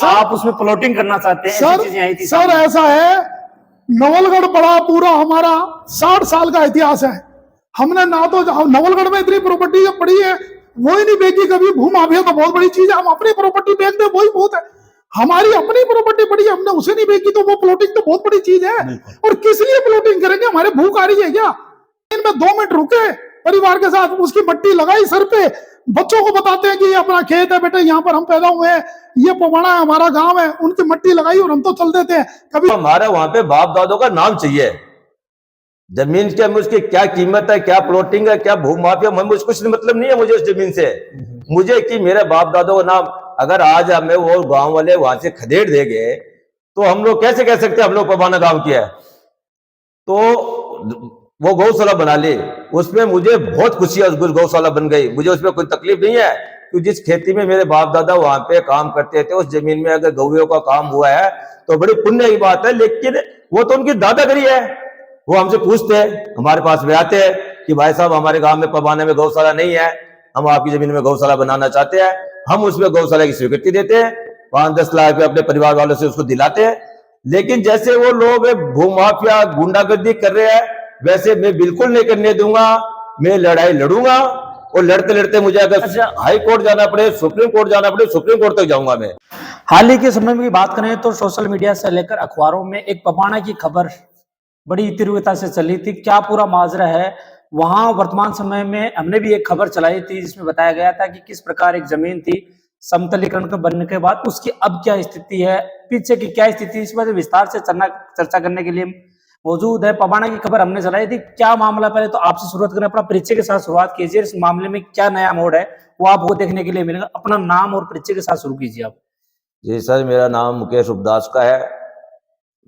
आप उसमें प्लॉटिंग करना चाहते हैं, ऐसी चीजें आई थी सर ऐसा है, नवलगढ़ बड़ा पूरा हमारा 60 साल का इतिहास है। हमने ना तो नवलगढ़ में इतनी प्रॉपर्टी जब पड़ी है वो ही नहीं बेची कभी। भूमाफिया तो बहुत बड़ी चीज है, हम अपनी प्रॉपर्टी बेच दे वही बहुत है। हमारी अपनी प्रॉपर्टी पड़ी है, हमने उसे नहीं बेची तो वो प्लॉटिंग तो बहुत बड़ी चीज है। और किस लिए प्लॉटिंग करेंगे? हमारे भूख आ रही है क्या? इनमें 2 मिनट रुके परिवार के साथ, उसकी मट्टी लगाई सर पे, बच्चों को बताते हैं कि ये अपना खेत है बेटे, यहाँ पर हम पैदा हुए हैं, ये पवाना है हमारा गांव है, उनकी मट्टी लगाई और हम तो चल देते हैं। कभी हमारा वहां पे बाप दादों का नाम चाहिए। जमीन के हमें उसकी क्या कीमत है, क्या प्लॉटिंग है, क्या भूमाफिया, मुझे कुछ मतलब नहीं है मुझे उस जमीन से। मुझे कि मेरे बाप दादों का नाम, अगर आज हमें वो गांव वाले वहां से खदेड़ देंगे तो हम लोग कैसे कह सकते हैं हम लोग पवाना गांव किया है? तो वो गौशाला बना ली, उसमें मुझे बहुत खुशी है, उस गौशाला बन गई, मुझे उसमें कोई तकलीफ नहीं है। कि जिस खेती में मेरे बाप दादा वहां पे काम करते थे, उस जमीन में अगर गौयों का काम हुआ है तो बड़ी पुण्य की बात है। लेकिन वो तो उनकी दादागिरी है। वो हमसे पूछते हैं, हमारे पास भी आते हैं कि भाई साहब हमारे गांव में पवाने में गौशाला नहीं है, हम आपकी जमीन में गौशाला बनाना चाहते हैं। हम उसमें गौशाला की स्वीकृति देते हैं, 5-10 लाख रुपए अपने परिवार वालों से उसको दिलाते हैं। लेकिन जैसे वो लोग भूमाफिया गुंडागर्दी कर रहे हैं वैसे मैं बिल्कुल नहीं करने दूंगा। मैं लड़ाई लड़ूंगा और लड़ते लड़ते मुझे अगर हाई कोर्ट जाना पड़े, सुप्रीम कोर्ट जाना पड़े, सुप्रीम कोर्ट तक जाऊंगा मैं। हाल ही के समय में बात करें तो सोशल मीडिया से लेकर अखबारों में एक पवाना की खबर बड़ी तीव्रता से चली थी। क्या पूरा माजरा है वहां? वर्तमान समय में हमने भी एक खबर चलाई थी जिसमें बताया गया था कि किस प्रकार एक जमीन थी समतलीकरण के बनने के बाद उसकी अब क्या स्थिति है, पीछे की क्या स्थिति, इस पर विस्तार से चर्चा करने के लिए मौजूद है। पवाना की खबर हमने चलाई थी। क्या मामला, पहले तो आपसे शुरुआत करें, अपना परिचय के साथ शुरुआत कीजिए। इस मामले में क्या नया मोड़ है वो आपको देखने के लिए मिलेगा। अपना नाम और परिचय के साथ शुरू कीजिए आप। जी सर, मेरा नाम मुकेश उपदास का है।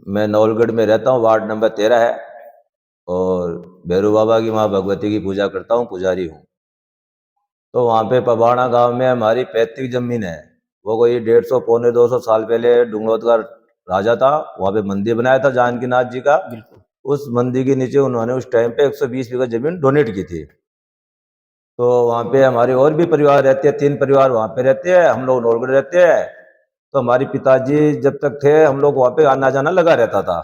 मैं नवलगढ़ में रहता हूँ, वार्ड नंबर 13 है और भैरू बाबा की माँ भगवती की पूजा करता हूँ, पुजारी हूँ। तो वहाँ पे पवाना गांव में हमारी पैतृक जमीन है। वो कोई 150 पौने 200 साल पहले डुंगरौत का राजा था, वहाँ पे मंदिर बनाया था जानकीनाथ जी का। उस मंदिर के नीचे उन्होंने उस टाइम पे 120 बीघा जमीन डोनेट की थी। तो वहाँ पे हमारे और भी परिवार रहते हैं, 3 परिवार वहाँ पे रहते हैं, हम लोग नवलगढ़ रहते हैं। तो हमारे पिताजी जब तक थे हम लोग वहाँ पे आना जाना लगा रहता था।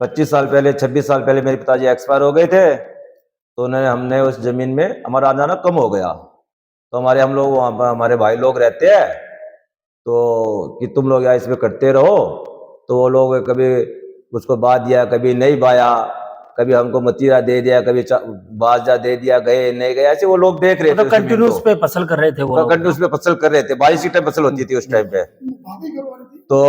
25 साल पहले, 26 साल पहले मेरे पिताजी एक्सपायर हो गए थे, तो हमने उस जमीन में हमारा आना जाना कम हो गया। तो हम लोग वहाँ पर हमारे भाई लोग रहते हैं, तो कि तुम लोग यहाँ इसमें करते रहो। तो वो लोग कभी उसको बा दिया, कभी नहीं बाया, कभी हमको मतीरा दे दिया, कभी बाजा दे दिया, गए नहीं गए, ऐसे वो लोग देख रहे थे। कंटिन्यूस पे फसल कर रहे थे वो, कंटिन्यूस पे फसल कर रहे थे। बारिश की टाइम फसल होती थी उस टाइम पे। तो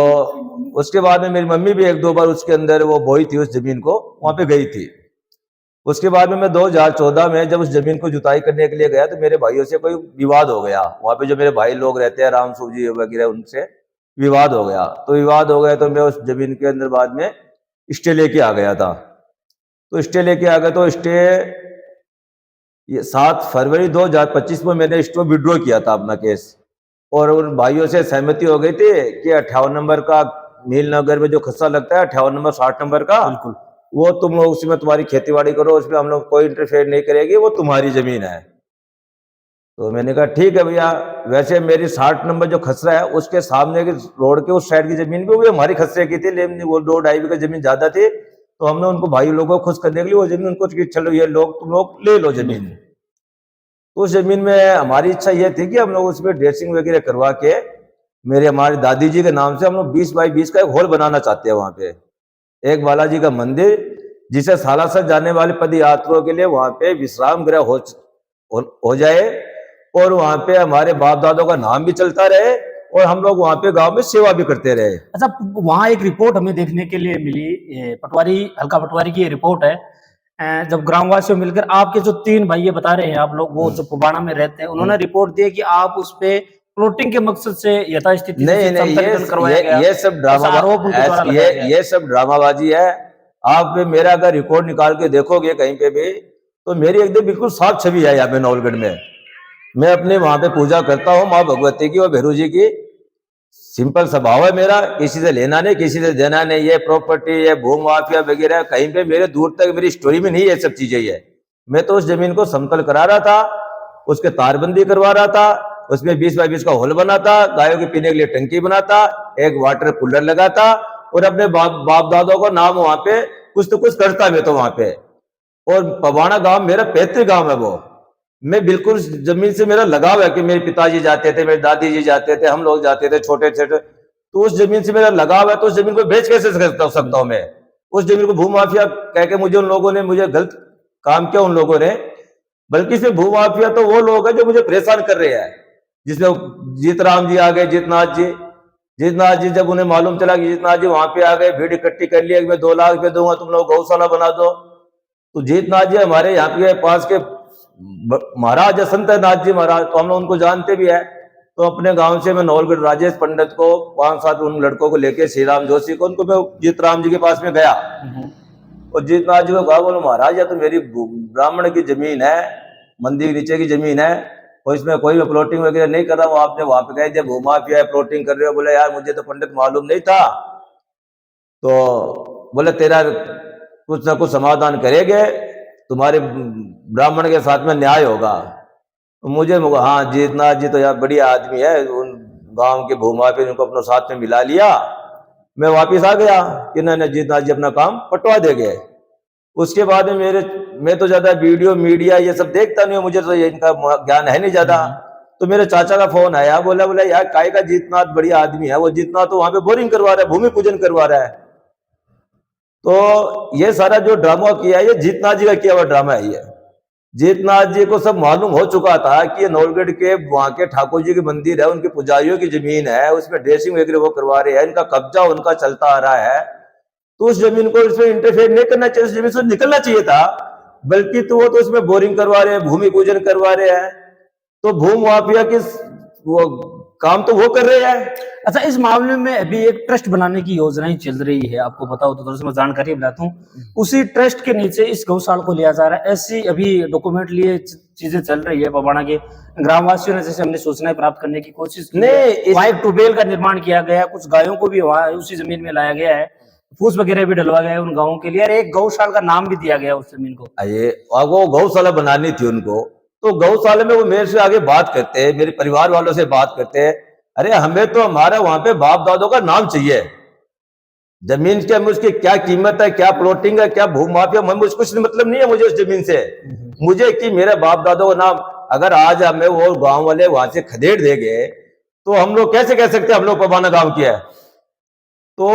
उसके बाद में मेरी मम्मी भी 1-2 बार उसके अंदर वो बोई थी, उस जमीन को वहां पे गई थी। उसके बाद में मैं 2014 में जब उस जमीन को जुताई करने के लिए गया तो मेरे भाइयों से कोई विवाद हो गया। वहां पे जो मेरे भाई लोग रहते हैं, रामसू जी वगैरह, उनसे विवाद हो गया। तो विवाद हो गया तो मैं उस जमीन के अंदर बाद में स्टे लेके आ गया था। तो स्टे लेके आ गया तो स्टे 7 फरवरी 2025 में मैंने स्टे विड्रॉ किया था अपना केस। और उन भाइयों से सहमति हो गई थी कि 58 नंबर का मील नगर में जो खस्सा लगता है, 58 नंबर 60 नंबर का, बिल्कुल वो तुम लोग उसमें तुम्हारी खेती बाड़ी करो, उसमें हम लोग कोई इंटरफेयर नहीं करेगी, वो तुम्हारी जमीन है। तो मैंने कहा ठीक है भैया। वैसे मेरी 60 नंबर जो खसरा है उसके सामने की रोड के उस साइड की जमीन भी हमारी खसरे की थी, लेकिन वो 2-2.5 बीघा जमीन ज्यादा थी। तो हमने उनको भाई लोगों को खुश करने के लिए वो जमीन उनको, चलो ये लोग तुम लोग ले लो जमीन। तो उस जमीन में हमारी इच्छा ये थी कि हम लोग उसमें ड्रेसिंग वगैरह करवा के हमारी दादी जी के नाम से हम लोग 20 बाई 20 का एक हॉल बनाना चाहते हैं। वहां पे एक बालाजी का मंदिर, जिसे सालासर जाने वाले पद यात्रियों के लिए वहां पे विश्राम गृह हो जाए और वहां पे हमारे बाप दादों का नाम भी चलता रहे और हम लोग वहां पे गांव में सेवा भी करते रहे। अच्छा, वहां एक रिपोर्ट हमें देखने के लिए मिली, पटवारी, हल्का पटवारी की रिपोर्ट है। जब ग्रामवासियों मिलकर आपके जो 3 भाई बता रहे हैं आप लोग, वो जो पवाना में रहते हैं, उन्होंने रिपोर्ट दी कि आप उस पे प्लॉटिंग के मकसद से यथास्थिति नहीं, ये सब ड्रामा, ये सब ड्रामाबाजी है। आप मेरा अगर रिकॉर्ड निकाल के देखोगे कहीं पे भी तो मेरी एकदम बिल्कुल साफ छवि है यहाँ पे नवलगढ़ में। मैं अपने वहां पे पूजा करता हूँ माँ भगवती की और भैरू जी की। सिंपल स्वभाव है मेरा, किसी से लेना नहीं, किसी से देना नहीं। ये प्रॉपर्टी, ये भूमि माफिया वगैरह कहीं पे मेरे दूर तक मेरी स्टोरी में नहीं, ये सब चीजें है। मैं तो उस जमीन को समतल करा रहा था, उसके तारबंदी करवा रहा था, उसमें 20 बाई 20 का हॉल बनाता, गायों के पीने के लिए टंकी बनाता, एक वाटर कूलर लगाता और अपने बाप दादों को नाम वहां पे कुछ तो कुछ करता मैं तो वहां पे। और पवाना गांव मेरा पैतृक गांव है वो, मैं बिल्कुल जमीन से मेरा लगाव है कि मेरे पिताजी जाते थे, मेरे दादी जी जाते थे, हम लोग जाते थे छोटे छोटे, तो उस जमीन से मेरा लगाव है। तो उस जमीन को बेच कैसे सकता हूं मैं? उस जमीन को भूमाफिया कह के मुझे उन लोगों ने मुझे गलत काम किया उन लोगों ने, बल्कि इसमें भूमाफिया तो वो लोग हैं जो मुझे परेशान कर रहे हैं, जिसमें जीतराम जी आ गए, जीतनाथ जी जब उन्हें मालूम चला कि जीतनाथ जी वहां पे आ गए, भीड़ इकट्ठी कर लिया कि मैं 2 लाख रुपए दूंगा, तुम लोग गौशाला बना दो। तो जीतनाथ जी हमारे यहाँ के पास के महाराज है, संतनाथ जी महाराज, तो हम लोग उनको जानते भी है। तो अपने गांव से मैं नवलगढ़ राजेश पंडित को 5-7 उन लड़कों को लेके, श्री राम जोशी को, उनको मैं जीतराम जी के पास में गया और जीतनाथ जी को कहा, बोलो महाराज या तो मेरी ब्राह्मण की जमीन है, मंदिर के नीचे की जमीन है और इसमें कोई भी प्लॉटिंग वगैरह नहीं कर रहा हूँ, आपने वहां पे कह दिया भूमाफिया है, प्लॉटिंग कर रहे हो। बोले यार मुझे तो पंडित मालूम नहीं था। तो बोले तेरा कुछ ना कुछ समाधान करेंगे, तुम्हारे ब्राह्मण के साथ में न्याय होगा। तो मुझे हाँ जीतनाथ जी तो यार बढ़िया आदमी है, उन गांव के भूमाफिया उनको अपने साथ में मिला लिया। मैं वापिस आ गया कि नहीं जीतनाथ जी अपना काम पटवा देंगे। उसके बाद में मैं तो ज्यादा वीडियो मीडिया ये सब देखता नहीं हूँ, मुझे तो इनका ज्ञान है नहीं ज्यादा। तो मेरे चाचा का फोन आया, बोला यार काय का जीतनाथ बढ़िया आदमी है, वो जीतनाथ तो वहां पे बोरिंग करवा रहा है, भूमि पूजन करवा रहा है। तो ये सारा जो ड्रामा किया है ये जीतनाथ जी का किया हुआ ड्रामा है। ये जीतनाथ जी को सब मालूम हो चुका था कि ये नवलगढ़ के वहां के ठाकुर जी के मंदिर है, उनके पुजारियों की जमीन है, उसमें ड्रेसिंग वगैरह वो करवा रहे हैं, इनका कब्जा उनका चलता आ रहा है। तो उस जमीन को इसमें इंटरफेयर नहीं करना चाहिए, उस जमीन से निकलना चाहिए था, बल्कि तो वो तो उसमें बोरिंग करवा रहे हैं, भूमि पूजन करवा रहे हैं। तो भूमि माफिया की वो काम तो वो कर रहे हैं। अच्छा, इस मामले में अभी एक ट्रस्ट बनाने की योजनाएं चल रही है, आपको पता हो तो थोड़ा सा मैं जानकारी बताता हूँ। उसी ट्रस्ट के नीचे इस गौशाला को लिया जा रहा है, ऐसी अभी डॉक्यूमेंट लिए चीजें चल रही है। पवाना के ग्रामवासियों ने जैसे हमने सूचनाएं प्राप्त करने की कोशिश की, वहाँ एक ट्यूबवेल का निर्माण किया गया, कुछ गायों को भी वहाँ उसी जमीन में लाया गया है, फूस वगैरह भी डलवा गया उन गाँवों के लिए, और एक गौशाला का नाम भी दिया गया उस जमीन को। वो गौशाला बनानी थी उनको, तो गौशाला में वो मेरे से आगे बात करते हैं, मेरे परिवार वालों से बात करते हैं, अरे हमें तो हमारा वहां पे बाप दादों का नाम चाहिए, जमीन के हमें उसकी क्या कीमत है, क्या प्लॉटिंग है, क्या भूमाफिया, मुझे कुछ मतलब नहीं है मुझे उस जमीन से। मुझे कि मेरे बाप दादों का नाम, अगर आज हमें वो गांव वाले वहां से खदेड़ देंगे तो हम लोग कैसे कह सकते हैं हम लोग पवाना गांव की है। तो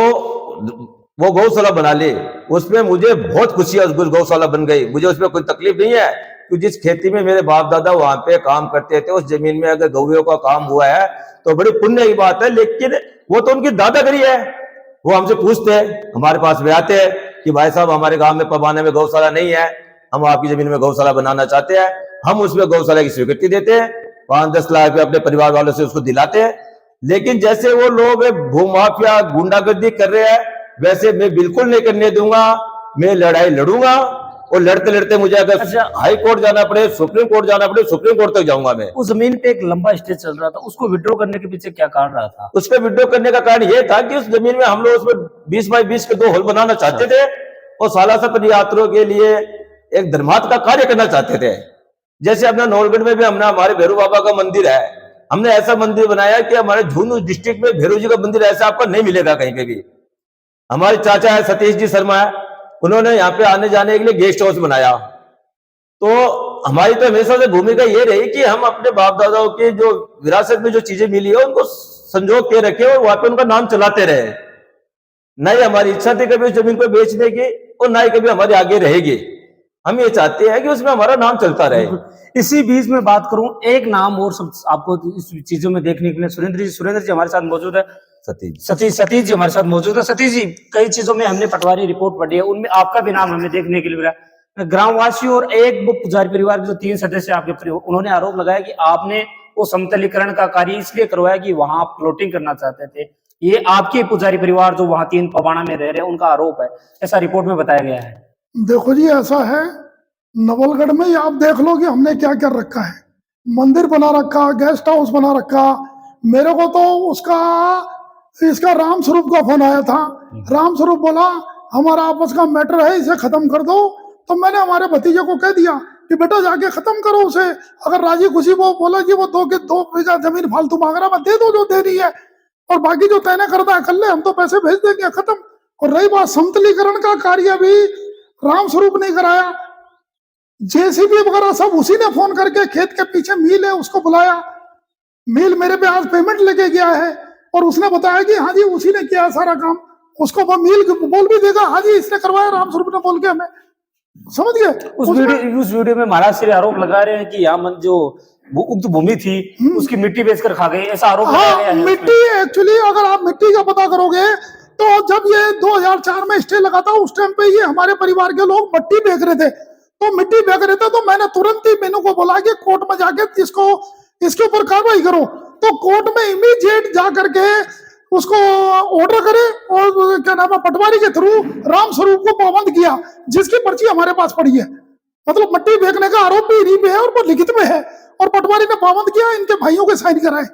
वो गौशाला बना ली, उसमें मुझे बहुत खुशी है, उस गौशाला बन गई, मुझे उसमें कोई तकलीफ नहीं है, क्योंकि जिस खेती में मेरे बाप दादा वहां पे काम करते थे, उस जमीन में अगर गौयों का काम हुआ है तो बड़ी पुण्य की बात है। लेकिन वो तो उनकी दादागिरी है, वो हमसे पूछते हैं, हमारे पास में आते हैं कि भाई साहब हमारे गांव में पवाने में गौशाला नहीं है, हम आपकी जमीन में गौशाला बनाना चाहते हैं। हम उसमें गौशाला की स्वीकृति देते हैं, 5-10 लाख रुपए अपने परिवार वालों से उसको दिलाते हैं। लेकिन जैसे वो लोग भूमाफिया गुंडागर्दी कर रहे हैं, वैसे मैं बिल्कुल नहीं करने दूंगा। मैं लड़ाई लड़ूंगा और लड़ते लड़ते मुझे अगर हाई कोर्ट जाना पड़े, सुप्रीम कोर्ट जाना पड़े, सुप्रीम कोर्ट तक जाऊंगा मैं। उस जमीन पे एक लंबा स्टे चल रहा था, उसको विड्रॉ करने के पीछे क्या कारण रहा था? उसको विड्रॉ करने का कारण यह था कि उस जमीन में हम लोग उसमें 20 बाई 20 के 2 हॉल बनाना चाहते थे और सालासर पद यात्रियों के लिए एक धर्मार्थ का कार्य करना चाहते थे। जैसे अपना नवलगढ़ में भी हमने हमारे भैरू बाबा का मंदिर है, हमने ऐसा मंदिर बनाया कि हमारे झुंझुनू डिस्ट्रिक्ट में भैरू जी का मंदिर ऐसा आपको नहीं मिलेगा कहीं पे भी। हमारे चाचा है सतीश जी शर्मा है, उन्होंने यहाँ पे आने जाने के लिए गेस्ट हाउस बनाया। तो हमारी तो हमेशा से भूमिका ये रही कि हम अपने बाप दादाओं के जो विरासत में जो चीजें मिली है उनको संजो के रखे और वहां पे उनका नाम चलाते रहे। न ही हमारी इच्छा थी कभी उस जमीन को बेचने की और न ही कभी हमारे आगे रहेगी। हम ये चाहते हैं कि उसमें हमारा नाम चलता रहे। इसी बीच में बात करूं, एक नाम और सब आपको इस चीजों में देखने के लिए सुरेंद्र जी हमारे साथ मौजूद है। सतीश जी हमारे साथ मौजूद है। सतीश जी, कई चीजों में हमने पटवारी रिपोर्ट पढ़ी है, उनमें आपका भी नाम हमें देखने के लिए मिला। ग्रामवासियों और एक वो पुजारी परिवार के जो 3 सदस्य आपके, उन्होंने आरोप लगाया कि आपने वो समतलीकरण का कार्य इसलिए करवाया कि वहां आप प्लॉटिंग करना चाहते थे। ये आपके पुजारी परिवार जो वहां 3 पवाना में रह रहे हैं उनका आरोप है, ऐसा रिपोर्ट में बताया गया है। देखो जी, ऐसा है नवलगढ़ में आप देख लो कि हमने क्या क्या रखा है, मंदिर बना रखा, गेस्ट हाउस बना रखा। मेरे को तो इसका राम स्वरूप का फोन आया था। राम स्वरूप बोला हमारा आपस का मैटर है, इसे खत्म कर दो। तो मैंने हमारे भतीजे को कह दिया कि बेटा जाके खत्म करो उसे, अगर राजी खुशी वो बोला कि वो 2 बीघा जमीन फालतू मांग रहा, मैं दे दो जो दे रही है, और बाकी जो तय करता है कर ले, हम तो पैसे भेज देंगे, खत्म। और रही बात समतलीकरण का कार्य भी राम स्वरूप ने कराया, जेसीबी वगैरह सब उसी ने फोन करके, खेत के पीछे मिल है उसको बुलाया, मिल मेरे पे आज पेमेंट लेके गया है, और उसने बताया कि हाँ जी उसी ने किया सारा काम। उसको वो मिल बोल भी देगा हाँ जी इसने करवाया राम स्वरूप ने बोल के, हमें समझ गए। उस वीडियो में महाराज श्री आरोप लगा रहे हैं कि यहाँ जो उक्त भूमि थी उसकी मिट्टी बेचकर खा गई, ऐसा आरोप लगाया गया है। मिट्टी एक्चुअली अगर आप मिट्टी का पता करोगे तो जब ये 2004 में स्टे लगा था उस टाइम पे ये हमारे परिवार के लोग मिट्टी बेच रहे थे, तो मिट्टी बेच रहे थे तो मैंने तुरंत ही मेनू को बोला कि कोर्ट में जाके इसके ऊपर कार्रवाई करो, तो कोर्ट में इमीडिएट जा करके उसको ऑर्डर करे, और क्या नाम है पटवारी के थ्रू राम स्वरूप को पाबंद किया, जिसकी पर्ची हमारे पास पड़ी है। मतलब मिट्टी फेंकने का आरोप भी इन्हीं पे है और वो लिखित में है, और पटवारी ने पाबंद किया, इनके भाइयों के साइन कराए।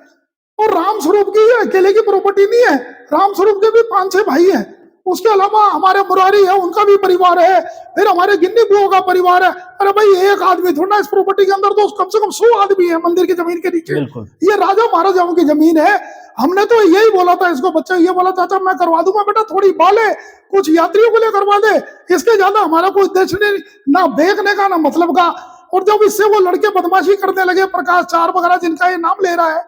और राम स्वरूप की अकेले की प्रॉपर्टी नहीं है, राम स्वरूप के भी 5-6 भाई हैं, उसके अलावा हमारे मुरारी है उनका भी परिवार है, फिर हमारे गिन्नी बुआ का परिवार है। अरे भाई एक आदमी थोड़ा, इस प्रॉपर्टी के अंदर तो कम से कम 100 आदमी है मंदिर की जमीन के नीचे। ये राजा महाराजाओं की जमीन है। हमने तो यही बोला था इसको, बच्चा ये बोला चाचा मैं करवा दूंगा, बेटा थोड़ी बाले कुछ यात्रियों के लिए करवा दे, इसके ज्यादा हमारा कोई उद्देश्य नहीं, ना बेचने का ना मतलब का। और जब इससे वो लड़के बदमाशी करने लगे, प्रकाश चार वगैरह जिनका ये नाम ले रहा है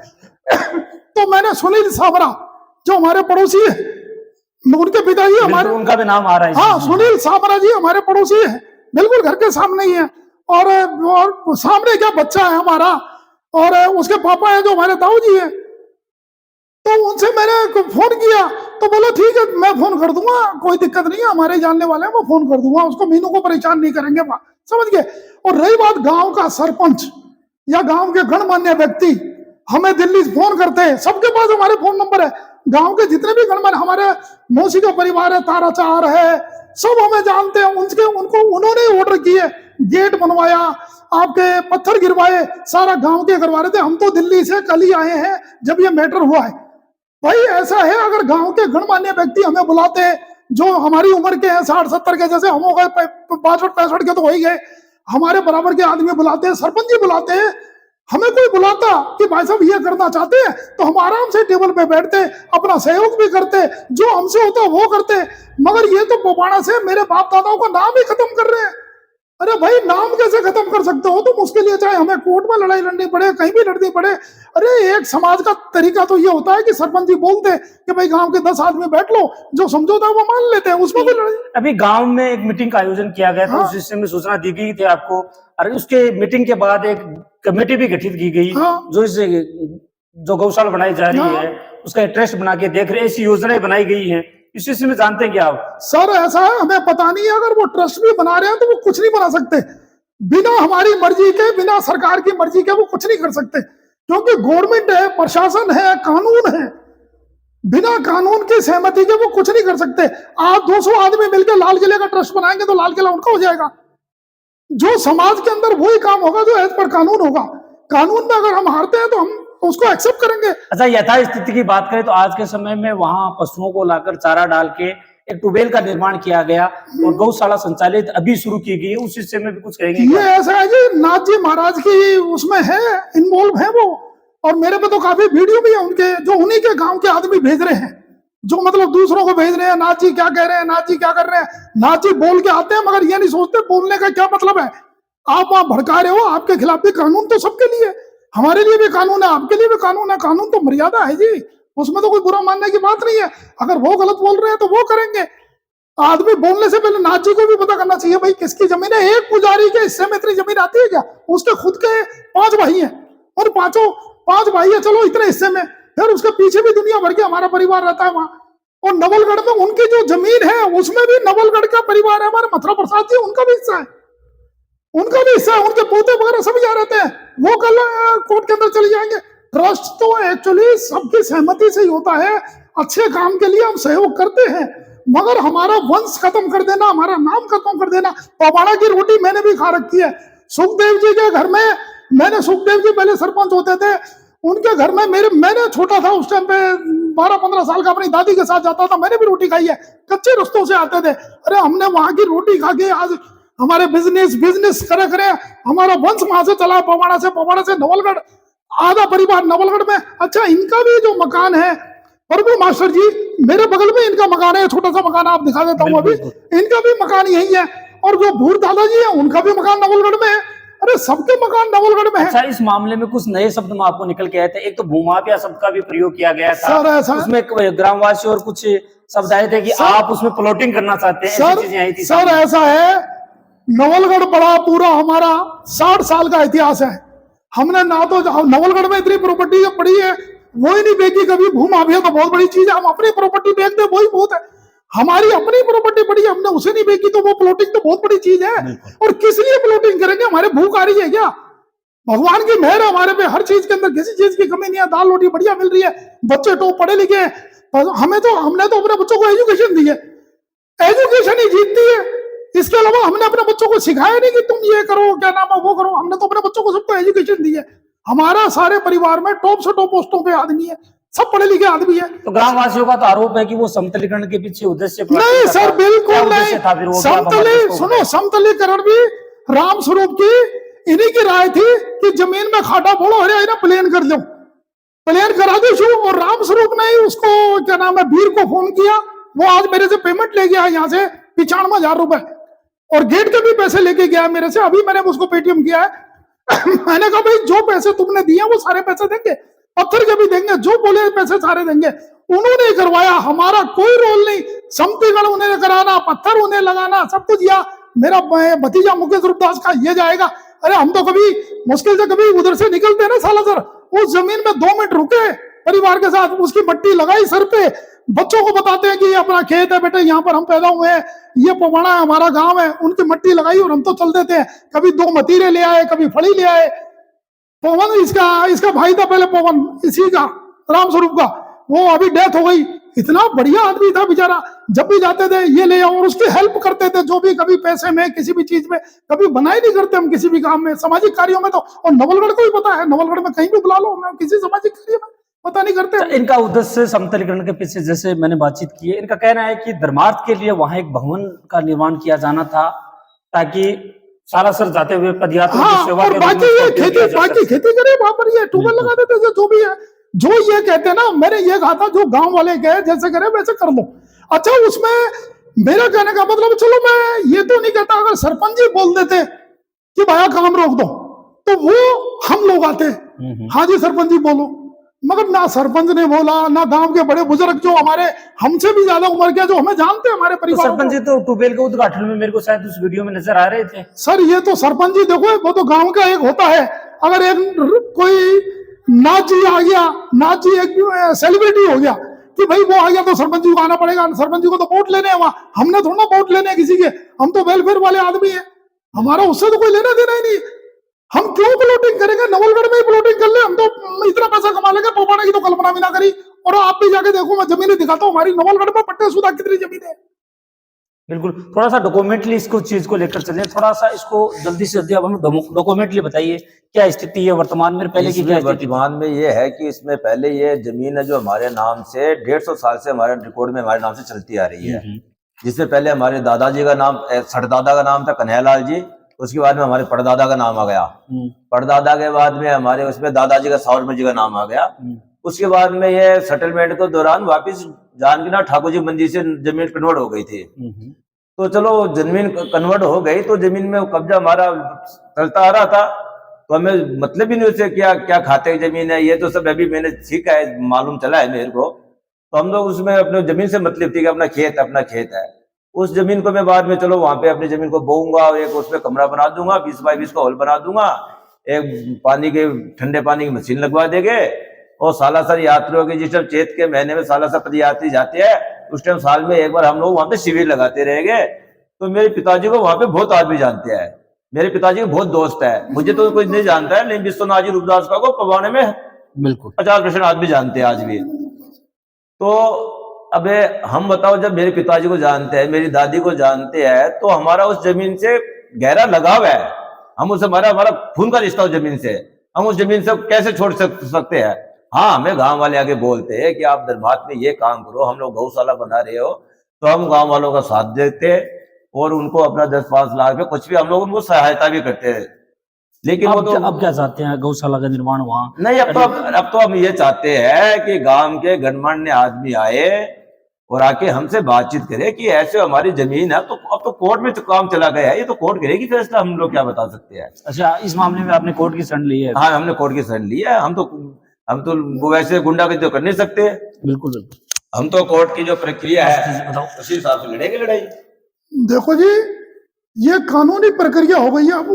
तो मैंने सुनील साबरा जो हमारे पड़ोसी है, उनके पिताजी हमारे, उनका भी नाम आ रहा है। हाँ सुनील साबरा जी हमारे पड़ोसी है, बिल्कुल घर के सामने ही है, और सामने क्या बच्चा है हमारा, और उसके पापा है जो हमारे ताऊ जी है। तो उनसे मैंने फोन किया तो बोला ठीक है मैं फोन कर दूंगा, कोई दिक्कत नहीं है, हमारे जानने वाले हैं, मैं फोन कर दूंगा उसको, मीनू को परेशान नहीं करेंगे, समझ गए। और रही बात गांव का सरपंच या गांव के गणमान्य व्यक्ति हमें दिल्ली से फोन करते हैं, सबके पास हमारे फोन नंबर है, गांव के जितने भी गणमान्य, हमारे मौसी का परिवार है, ताराचार है, सब हमें जानते हैं, उनको उन्होंने ऑर्डर किए, गेट बनवाया, आपके पत्थर गिरवाए, सारा गांव के करवा रहे थे। हम तो दिल्ली से कल ही आए हैं जब ये मैटर हुआ है। भाई ऐसा है अगर गांव के गणमान्य व्यक्ति हमें बुलाते हैं जो हमारी उम्र के हैं 60-70 के, जैसे हम हो गए 62-65 के तो हो ही गए, हमारे बराबर के आदमी बुलाते हैं, सरपंच जी बुलाते हैं, हमें कोई बुलाता कि भाई साहब ये करना चाहते हैं तो हम आराम से टेबल पे बैठते, अपना सहयोग भी करते, जो हमसे होता वो करते। मगर ये तो पोपाड़ा से मेरे बाप दादाओं का नाम ही खत्म कर रहे हैं। अरे भाई नाम कैसे खत्म कर सकते हो तुम, उसके लिए चाहे हमें कोर्ट में लड़ाई लड़नी पड़े, कहीं भी लड़नी पड़े। अरे एक समाज का तरीका तो ये होता है कि सरपंच जी बोलते कि भाई गांव के 10 आदमी बैठ लो, जो समझौता है वो मान लेते हैं, उसमें भी लड़ाई। अभी गांव में एक मीटिंग का आयोजन किया गया था, उस विषय में सूचना दी गई थी आपको, और उसके मीटिंग के बाद एक कमेटी भी गठित की गई जो गौशाला बनाई जा रही है उसका ट्रस्ट बना के देख रहे, ऐसी योजनाएं बनाई गई है, इस विषय में जानते हैं क्या आप? सर ऐसा है हमें पता नहीं है, अगर वो ट्रस्ट भी बना रहे हैं तो वो कुछ नहीं बना सकते, बिना हमारी मर्जी के, बिना सरकार की मर्जी के वो कुछ नहीं कर सकते, क्योंकि गवर्नमेंट है, प्रशासन है, कानून है, बिना कानून की सहमति के वो कुछ नहीं कर सकते। आप 200 आदमी मिलकर लाल किले का ट्रस्ट बनाएंगे तो लाल किला उनका हो जाएगा। जो समाज के अंदर वही काम होगा जो एज पर कानून होगा, कानून में अगर हम हारते हैं तो हम उसको एक्सेप्ट करेंगे। अच्छा यथास्थिति की बात करें तो आज के समय में वहां पशुओं को लाकर चारा डाल के एक ट्यूबवेल का निर्माण किया गया और गौशाला संचालित अभी शुरू की गई है, उस विषय में भी कुछ कहेंगे? ये ऐसा है जी नाथ जी महाराज की उसमें है, इन्वॉल्व है वो, और मेरे पे तो काफी वीडियो भी है उनके, जो उन्हीं के गांव के आदमी भेज रहे हैं, जो मतलब दूसरों को भेज रहे हैं, नाथ जी क्या कह रहे हैं, नाथ जी क्या कर रहे हैं। नाथ जी बोल के आते हैं मगर ये नहीं सोचते बोलने का क्या मतलब है। आप वहां भड़का रहे हो, आपके खिलाफ भी कानून तो सबके लिए, हमारे लिए भी कानून है, आपके लिए भी कानून है, कानून तो मर्यादा है जी, उसमें तो कोई बुरा मानने की बात नहीं है। अगर वो गलत बोल रहे हैं तो वो करेंगे। आदमी बोलने से पहले नाथ जी को भी पता करना चाहिए भाई किसकी जमीन है। एक पुजारी के हिस्से में इतनी जमीन आती है क्या? उसके खुद के 5 भाई हैं और 5 भाई है, चलो इतने हिस्से में, फिर उसके पीछे भी दुनिया भर के हमारा परिवार रहता है वहां। और नवलगढ़ में उनकी जो जमीन है उसमें भी नवलगढ़ का परिवार है, हमारे मथुरा प्रसाद जी उनका भी हिस्सा है, उनका भी हिस्सा है, उनके पोते वगैरह सभी जा रहते हैं, वो कल कोर्ट के अंदर चले जाएंगे। ट्रस्ट तो एक्चुअली सबकी सहमति से ही होता है, अच्छे काम के लिए हम सहयोग करते हैं, मगर हमारा वंश खत्म कर देना, हमारा नाम खत्म कर देना। पवाड़ा की रोटी मैंने भी खा रखी है। सुखदेव जी के घर में मैंने, सुखदेव जी पहले सरपंच होते थे, उनके घर में मैंने छोटा था उस टाइम पे 12-15 साल का, अपनी दादी के साथ जाता था, मैंने भी रोटी खाई है, कच्चे रस्तों से आते थे। अरे हमने वहां की रोटी खा के आज हमारे बिजनेस करे करे हमारा वंश वहां से चला, पवाड़ा से नवलगढ़, आधा परिवार नवलगढ़ में। अच्छा, इनका भी जो मकान है प्रभु मास्टर जी, मेरे बगल में इनका मकान है, छोटा सा मकान आप दिखा देता हूँ अभी, इनका भी मकान यही है। और जो भूर दादाजी है उनका भी मकान नवलगढ़ में है। अरे सबके मकान नवलगढ़ में है। अच्छा, इस मामले में कुछ नए शब्द में आपको निकल के आए थे। एक तो भूमाफिया शब्द का भी प्रयोग किया गया था सर, ऐसा उसमें ग्रामवासी और कुछ शब्द आए थे कि आप उसमें प्लॉटिंग करना चाहते हैं, ऐसी चीजें आई थी। सर ऐसा है, नवलगढ़ बड़ा पूरा हमारा 60 साल का इतिहास है। हमने ना तो नवलगढ़ में इतनी प्रॉपर्टी जब पड़ी है वो ही नहीं बेची कभी। भूमाफिया तो बहुत बड़ी चीज है, हम अपनी प्रॉपर्टी बेच दे वही बहुत है। हमारी अपनी प्रॉपर्टी पड़ी है, हमने उसे नहीं बेची तो वो प्लॉटिंग तो बहुत बड़ी चीज है। और किस लिए प्लॉटिंग करेंगे? हमारे भूख आ रही है क्या? भगवान की मेहर है हमारे पे, हर चीज के अंदर किसी चीज की कमी नहीं है, दाल रोटी बढ़िया मिल रही है, बच्चे तो पढ़े लिखे हैं। हमने तो अपने बच्चों को एजुकेशन दी है, एजुकेशन ही जीतती है। इसके अलावा हमने अपने बच्चों को सिखाया नहीं कि तुम ये करो, क्या नाम है वो करो। हमने तो अपने बच्चों को सबको एजुकेशन दी है। हमारा सारे परिवार में टॉप से टॉप पोस्टों पे आदमी है, सब पढ़े लिखे आदमी है। तो ग्रामवासियों का तो आरोप है कि वो समतलीकरण के पीछे उद्देश्य नहीं सर, बिल्कुल नहीं। सुनो, समतलीकरण भी राम स्वरूप की इन्हीं की राय थी कि जमीन में खाटा फोड़ो, अरे ना प्लेन कर दो, प्लेन करा दो शू। और राम स्वरूप ने ही उसको क्या नाम है वीर को फोन किया, वो आज मेरे से पेमेंट ले गया यहाँ से 95,000 रुपए, और गेट के भी पैसे लेके गया मेरे से। अभी मैंने उसको पेटीएम किया है। मैंने कहा भाई जो पैसे तुमने दिए वो सारे पैसे देंगे, पत्थर के भी देंगे, जो बोले पैसे सारे देंगे। उन्होंने करवाया, हमारा कोई रोल नहीं। समतीगढ़ उन्हें कराना, पत्थर उन्हें लगाना, सब कुछ। या मेरा भतीजा मुकेश रूपदास का ये जाएगा। अरे हम तो कभी मुश्किल से कभी उधर से निकलते हैं ना सालासर, उस जमीन में 2 मिनट रुके परिवार के साथ, उसकी मट्टी लगाई सर पे, बच्चों को बताते हैं कि ये अपना खेत है बेटे, यहाँ पर हम पैदा हुए हैं, ये पवाड़ा है हमारा गांव है, उनकी मट्टी लगाई और हम तो चल देते हैं। कभी 2 मतीरे ले आए, कभी फड़ी ले आए। पवन इसका भाई था पहले, पवन इसी का, राम स्वरूप का, वो अभी डेथ हो गई। इतना बढ़िया आदमी था बेचारा, जब भी जाते थे ये ले आओ, और उसकी हेल्प करते थे जो भी, कभी पैसे में, किसी भी चीज में, कभी बनाई नहीं करते हम किसी भी काम में, सामाजिक कार्यों में तो। और नवलगढ़ को भी पता है, नवलगढ़ में कहीं भी बुला लो, मैं किसी सामाजिक कार्य में पता नहीं करते। इनका उद्देश्य समतलीकरण के पीछे, जैसे मैंने बातचीत की है, इनका कहना है कि धर्मार्थ के लिए वहां एक भवन का निर्माण किया जाना था, ताकि सालासर जाते हुए पदयात्रियों की सेवा के बाकी ये खेती करे वहां पर, ये ट्यूबवेल लगा देते थे, जो भी है। जो ये कहते हैं ना, मैंने ये कहा था जो गांव वाले कहे जैसे करे वैसे कर लो। अच्छा, उसमें मेरा कहने का मतलब, चलो मैं ये तो नहीं कहता, अगर सरपंच जी बोल देते कि भाया काम रोक दो, तो वो हम लोग आते, हाँ जी सरपंच जी बोलो। मगर ना सरपंच ने बोला, ना गांव के बड़े बुजुर्ग जो हमारे हमसे भी ज्यादा उम्र के, जो हमें जानते हैं हमारे परिवार। सरपंच जी तो ट्यूबवेल के उद्घाटन में मेरे को शायद उस वीडियो में नजर आ रहे थे। सर ये तो सरपंच जी देखो, वो तो गांव का एक होता है। अगर एक कोई नाथ जी आ गया, नाथ जी एक सेलिब्रिटी हो गया कि भाई वो आ गया तो सरपंच जी को आना पड़ेगा। सरपंच जी को तो वोट लेने हैं, वहां हमने थोड़ा वोट लेने हैं किसी के, हम तो वेलफेयर वाले आदमी हैं, हमारा उससे तो कोई लेना देना ही नहीं। हम क्यों प्लॉटिंग करेंगे? नवलगढ़ में ही प्लॉटिंग कर ले, हम तो इतना पैसा कमा लेंगे, पवाड़ा की तो कल्पना भी ना करी। और आप भी जाके देखो, मैं जमीनें दिखाता हूँ हमारी नवलगढ़ में, पट्टेसुदा कितनी जमीन है। बिल्कुल, थोड़ा सा डॉक्यूमेंटली इसको चीज को लेकर चले, थोड़ा सा इसको जल्दी से जल्दी अब हमें डॉक्यूमेंटली बताइए क्या स्थिति है वर्तमान में, पहले की क्या स्थिति? वर्तमान में ये है कि इसमें पहले ये जमीन है जो हमारे नाम से 150 साल से हमारे रिकॉर्ड में हमारे नाम से चलती आ रही है। जिसमें पहले हमारे दादाजी का नाम, सड़दादा का नाम था कन्हैयालाल जी, उसके बाद में हमारे परदादा का नाम आ गया, परदादा के बाद में हमारे उसमें दादाजी का सावरमल जी का नाम आ गया। उसके बाद में ये सेटलमेंट के दौरान वापिस जानकीनाथ ठाकुर जी मंदिर से जमीन कन्वर्ट हो गई थी। तो चलो जमीन कन्वर्ट हो गई तो जमीन में कब्जा हमारा चलता आ रहा था, तो हमें मतलब ही नहीं उसे क्या क्या खाते जमीन है, ये तो सब अभी मैंने सीखा है, मालूम चला है मेरे को। तो हम लोग उसमें अपने जमीन से मतलब थी कि अपना खेत है। उस जमीन को मैं बाद में चलो वहां पे अपनी जमीन को बोऊंगा, एक उसमें कमरा बना दूंगा, 20 बाई 20 का हॉल बना दूंगा, एक पानी के ठंडे पानी की मशीन लगवा देंगे, और सालासर यात्रियों के जिस टाइम चैत के महीने में सालासर पद यात्री जाते हैं, उस टाइम साल में एक बार हम लोग वहां पे शिविर लगाते रहेंगे। तो मेरे पिताजी को वहां पे बहुत आदमी जानते हैं, मेरे पिताजी के बहुत दोस्त है, मुझे तो कोई नहीं जानता है, लेकिन विश्वनाथ जी रूपदास का को पवाने में बिल्कुल 50% आदमी जानते हैं आज भी। तो अबे हम बताओ, जब मेरे पिताजी को जानते हैं, मेरी दादी को जानते हैं, तो हमारा उस जमीन से गहरा लगाव है, हम उससे हमारा खून का रिश्ता उस जमीन से, हम उस जमीन से कैसे छोड़ सकते हैं। हाँ, हमें गांव वाले आगे बोलते हैं कि आप धर्मार्थ में ये काम करो, हम लोग गौशाला बना रहे हो, तो हम गांव वालों का साथ देते और उनको अपना 10-5 लाख में कुछ भी हम लोग उनको सहायता भी करते हैं, लेकिन वो तो अब क्या चाहते हैं? गौशाला का निर्माण वहाँ नहीं। अब तो हम ये चाहते हैं कि गांव के गणमान्य आदमी आए और आके हमसे बातचीत करे कि ऐसे हमारी जमीन है, तो अब तो कोर्ट में तो काम चला गया है, ये तो कोर्ट करेगी फैसला, हम लोग क्या बता सकते हैं। अच्छा, इस मामले में आपने कोर्ट की शरण ली है? हाँ, हमने कोर्ट की शरण ली है। हम तो वो वैसे गुंडागर्दी तो कर नहीं सकते, बिल्कुल बिल्कुल। हम तो कोर्ट की जो प्रक्रिया है बताओ। उसी हिसाब से लड़ेंगे लड़ाई। देखो जी, ये कानूनी प्रक्रिया हो गई है अब,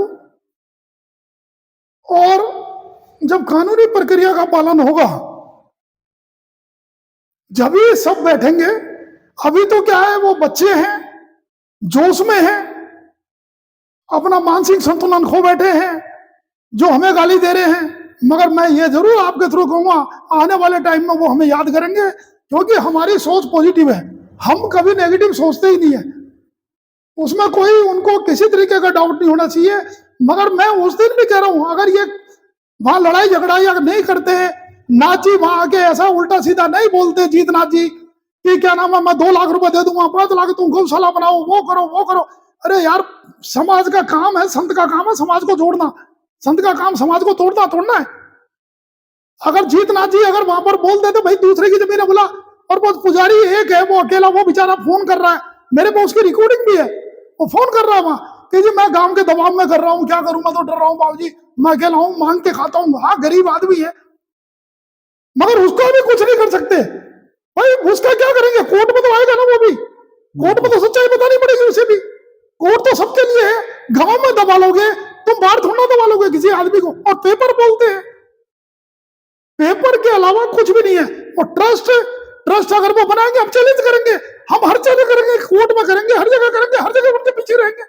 और जब कानूनी प्रक्रिया का पालन होगा जब ये सब बैठेंगे। अभी तो क्या है, वो बच्चे हैं, जोश में हैं, अपना मानसिक संतुलन खो बैठे हैं, जो हमें गाली दे रहे हैं। मगर मैं ये जरूर आपके थ्रू कहूंगा, आने वाले टाइम में वो हमें याद करेंगे, क्योंकि हमारी सोच पॉजिटिव है, हम कभी नेगेटिव सोचते ही नहीं है, उसमें कोई उनको किसी तरीके का डाउट नहीं होना चाहिए। मगर मैं उस दिन भी कह रहा हूं, अगर ये वहां लड़ाई झगड़ा या नहीं करते, नाथ जी वहां आके ऐसा उल्टा सीधा नहीं बोलते, जीतनाथ जी कि क्या नाम है, मैं 2 लाख रुपए दे दूंगा, 5 लाख तुम गौशाला बनाओ, वो करो वो करो। अरे यार, समाज का काम है, संत का काम है समाज को जोड़ना, संत का काम समाज को तोड़ना है। अगर जीतनाथ जी अगर वहां पर बोल देते भाई दूसरे की जमीन बोला, और वो पुजारी एक है, वो अकेला, वो बेचारा फोन कर रहा है, मेरे पास उसकी रिकॉर्डिंग भी है, वो फोन कर रहा है वहां कि जी मैं गांव के दबाव में कर रहा हूं, क्या करूं, मैं तो डर रहा हूं बाबूजी, मैं अकेला हूं, मांग के खाता हूं। हाँ, गरीब आदमी है, मगर उसको भी कुछ नहीं कर सकते भाई। उसका क्या करेंगे, कोर्ट में तो आएगा ना, वो भी कोर्ट में तो सच्चाई बतानी पड़ेगी उसे भी। कोर्ट तो सबके लिए है, गांव में दबा लोगे तुम, बाहर थोड़ा दबा लोगे किसी आदमी को। और पेपर बोलते हैं, पेपर के अलावा कुछ भी नहीं है। और ट्रस्ट अगर वो बनाएंगे, हम चैलेंज करेंगे, हम हर जगह करेंगे, कोर्ट में करेंगे, हर जगह करेंगे, हर जगह उनके पीछे रहेंगे।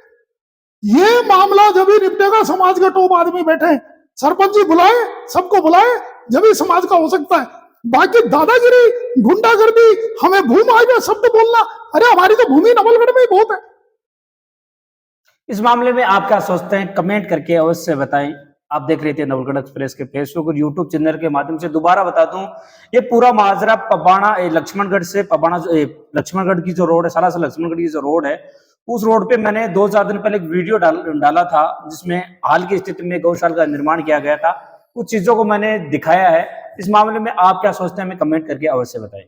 ये मामला जब ही निपटेगा, समाज के टॉप आदमी बैठे, सरपंच जी बुलाए, सबको बुलाए, जब ही समाज का हो सकता है। बाकी दादागिरी, गुंडागर्दी, हमें भूमि आएगा शब्द बोलना, अरे हमारी तो भूमि नवलगढ़ में ही बहुत है। इस मामले में आप क्या सोचते हैं, कमेंट करके अवश्य बताएं। आप देख रहे थे नवलगढ़ एक्सप्रेस के फेसबुक और यूट्यूब चैनल के माध्यम से। दोबारा बता दूं, ये पूरा माजरा पबाना लक्ष्मणगढ़ से पबाना, लक्ष्मणगढ़ की जो रोड है, साला से लक्ष्मणगढ़ की जो रोड है, उस रोड पे मैंने 2-4 दिन पहले एक वीडियो डाला था, जिसमें हाल की स्थिति में गौशाला का निर्माण किया गया था। कुछ चीजों को मैंने दिखाया है। इस मामले में आप क्या सोचते हैं, हमें कमेंट करके अवश्य बताएं।